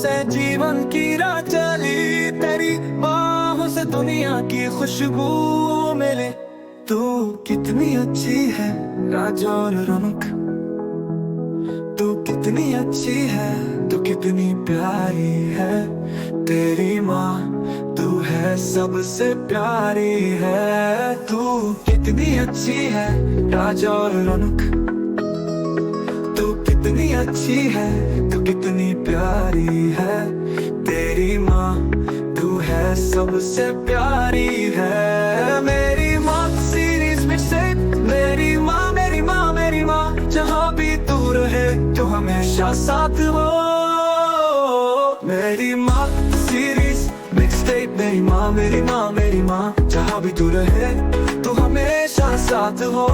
से जीवन की राह चली, तेरी बाहों से दुनिया की खुशबू मिले। तू कितनी अच्छी है राजा और रौनक, तू कितनी अच्छी है, तू कितनी प्यारी है। तेरी माँ तू है सबसे प्यारी है। तू कितनी अच्छी है राजा और रौनक, तू कितनी अच्छी है, तू कितनी प्यारी है। तेरी माँ तू है सबसे प्यारी है। मेरी माँ सीरीज में से मेरी माँ, मेरी माँ, मेरी माँ, जहाँ भी तू रहे तो हमेशा साथ हो। मेरी माँ सीरीज मिक्सटेप, मेरी माँ, मेरी माँ, मेरी माँ, जहाँ भी तू रहे तो हमेशा साथ हो।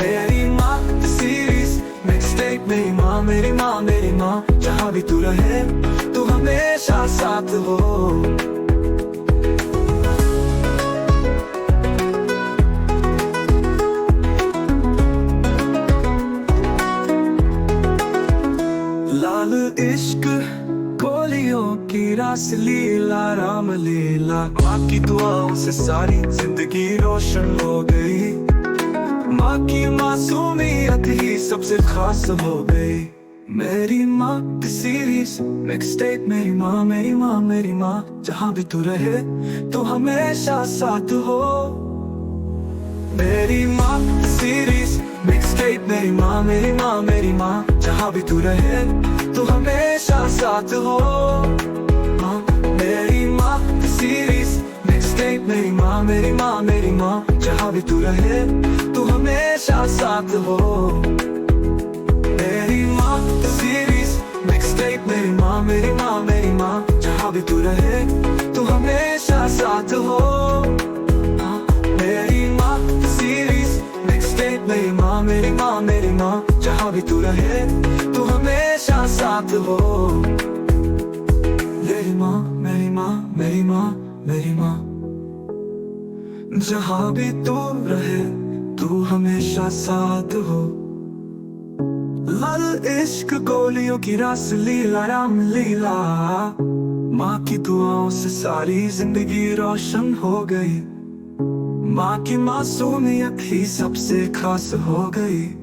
मेरी माँ सीरीज मिक्सटेप, मेरी माँ, मेरी माँ, मेरी माँ, जहाँ भी तू रहे तू हमेशा साथ हो। लाल इश्क गोलियों की रास लीला, राम लीला, माँ की दुआओं से सारी जिंदगी रोशन हो गई। माँ की मासूमियत ही सबसे खास हो गई। मेरी माँ की सीरीज मिक्सटेप, मेरी माँ, मेरी माँ, मेरी माँ, जहाँ भी तू रहे तो हमेशा साथ हो। मेरी माँ सीरीज मिक्सटेप, मेरी माँ, मेरी माँ, मेरी माँ, जहाँ भी तू रहे तो हमेशा साथ हो। मेरी माँ सीरीज मिक्सटेप, मेरी माँ, मेरी माँ, मेरी माँ, जहाँ भी तू रहे तो हमेशा साथ हो। मेरी माँ सीरीज मिक्सटेप, मेरी माँ, मेरी माँ, मेरी माँ, जहाँ भी तू रहे तो हमेशा साथ हो। मेरी माँ सीरीज मिक्सटेप, मेरी माँ, मेरी माँ, मेरी माँ, जहाँ भी तू रहे तो हमेशा साथ हो। मेरी माँ, मेरी माँ, मेरी माँ, मेरी माँ, जहाँ भी तू रहे तू हमेशा साथ हो। लाल इश्क गोलियों की रास लीला, राम लीला, माँ की दुआओं से सारी जिंदगी रोशन हो गई। माँ की मासूमियत ही सबसे खास हो गई।